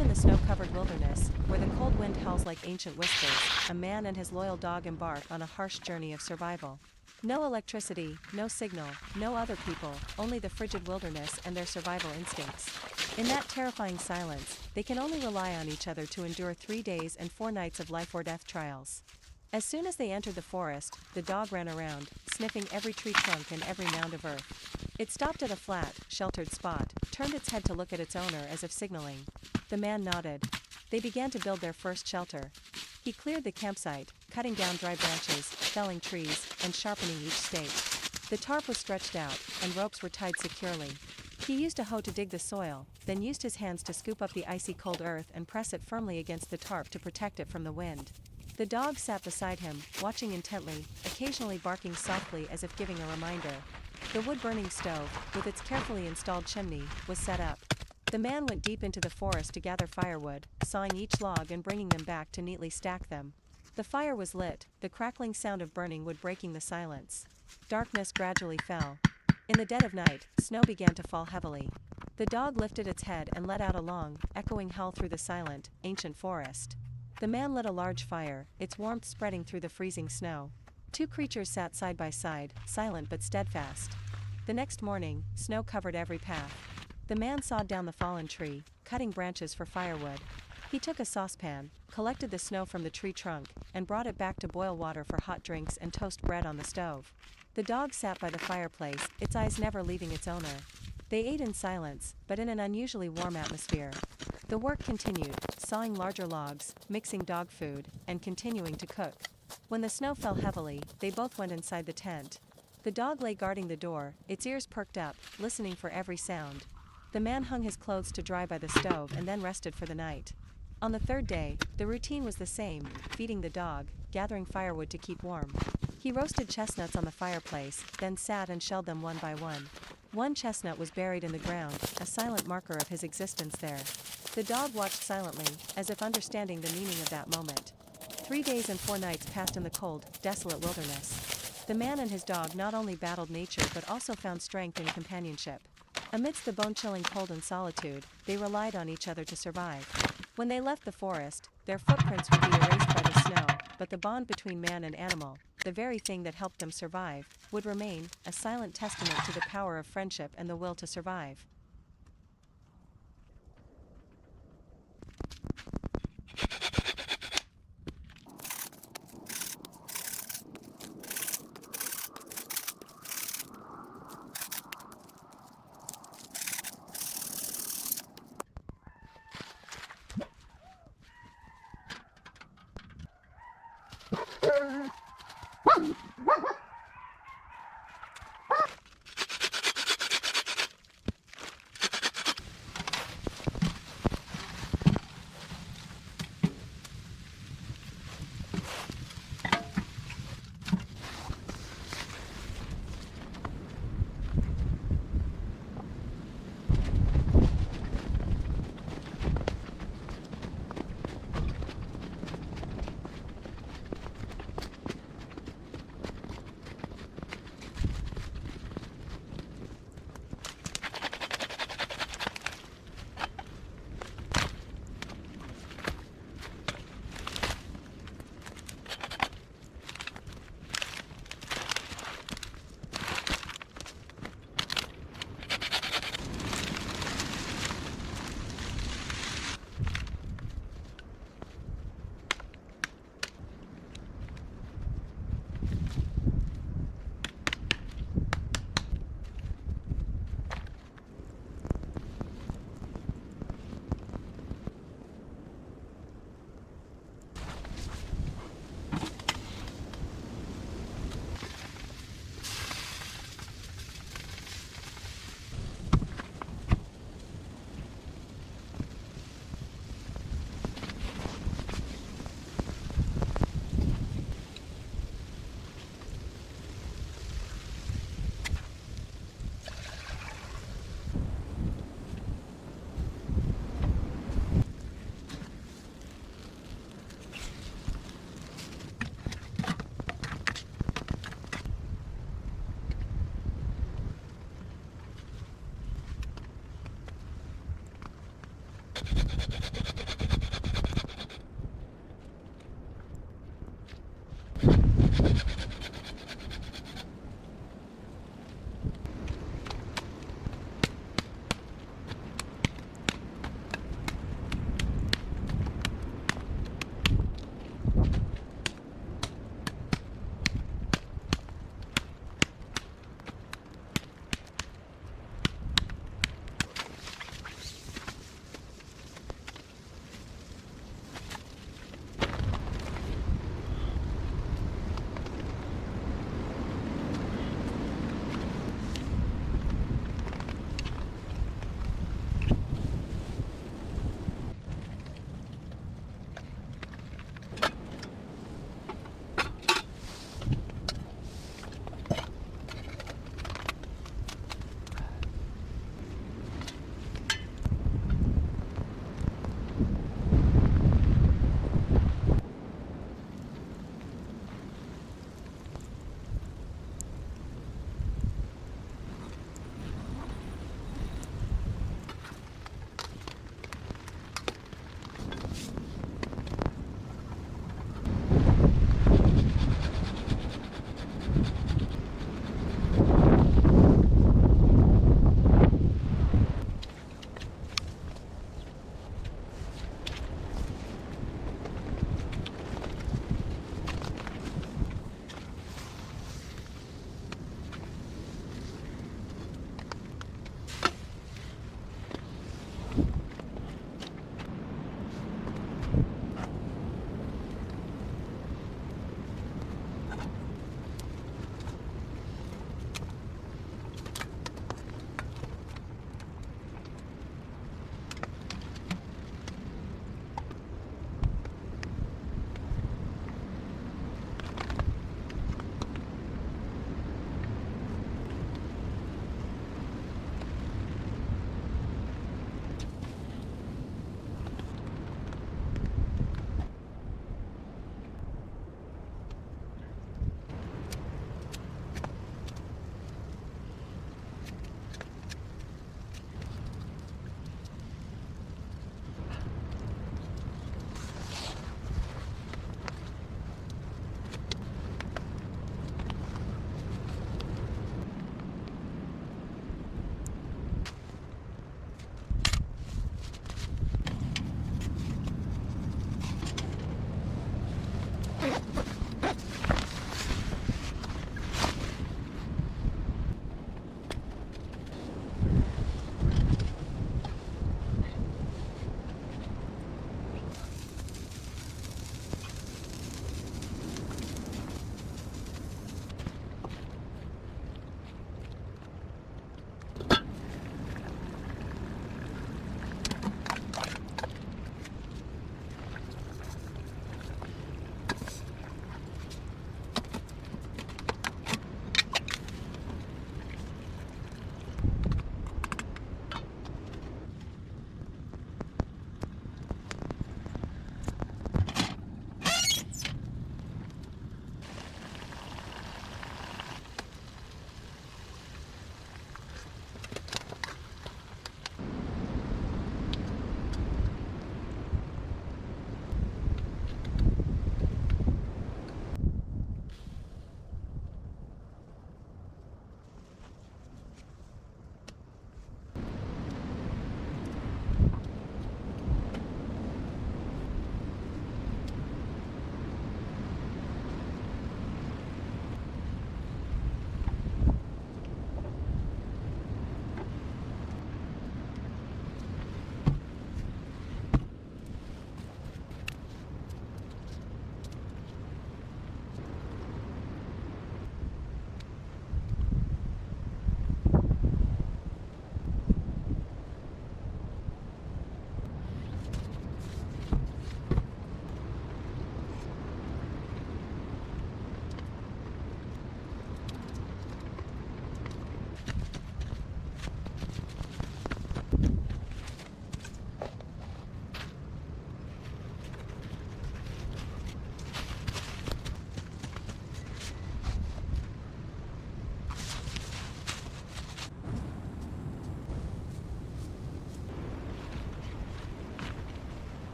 in the snow-covered wilderness, where the cold wind howls like ancient whispers, a man and his loyal dog embark on a harsh journey of survival. No electricity, no signal, no other people, only the frigid wilderness and their survival instincts. In that terrifying silence, they can only rely on each other to endure 3 days and 4 nights of life-or-death trials. As soon as they entered the forest, the dog ran around, sniffing every tree trunk and every mound of earth. It stopped at a flat, sheltered spot, turned its head to look at its owner as if signaling. The man nodded. They began to build their first shelter. He cleared the campsite, cutting down dry branches, felling trees, and sharpening each stake. The tarp was stretched out, and ropes were tied securely. He used a hoe to dig the soil, then used his hands to scoop up the icy cold earth and press it firmly against the tarp to protect it from the wind. The dog sat beside him, watching intently, occasionally barking softly as if giving a reminder. The wood-burning stove, with its carefully installed chimney, was set up. The man went deep into the forest to gather firewood, sawing each log and bringing them back to neatly stack them. The fire was lit, the crackling sound of burning wood breaking the silence. Darkness gradually fell. In the dead of night, snow began to fall heavily. The dog lifted its head and let out a long, echoing howl through the silent, ancient forest. The man lit a large fire, its warmth spreading through the freezing snow. 2 creatures sat side by side, silent but steadfast. The next morning, snow covered every path. The man sawed down the fallen tree, cutting branches for firewood. He took a saucepan, collected the snow from the tree trunk, and brought it back to boil water for hot drinks and toast bread on the stove. The dog sat by the fireplace, its eyes never leaving its owner. They ate in silence, but in an unusually warm atmosphere. The work continued, sawing larger logs, mixing dog food, and continuing to cook. When the snow fell heavily, they both went inside the tent. The dog lay guarding the door, its ears perked up, listening for every sound. The man hung his clothes to dry by the stove and then rested for the night. On the 3rd day, the routine was the same, feeding the dog, gathering firewood to keep warm. He roasted chestnuts on the fireplace, then sat and shelled them one by one. One chestnut was buried in the ground, a silent marker of his existence there. The dog watched silently, as if understanding the meaning of that moment. 3 days and 4 nights passed in the cold, desolate wilderness. The man and his dog not only battled nature but also found strength in companionship. Amidst the bone-chilling cold and solitude, they relied on each other to survive. When they left the forest, their footprints would be erased by the snow, but the bond between man and animal, the very thing that helped them survive, would remain, a silent testament to the power of friendship and the will to survive.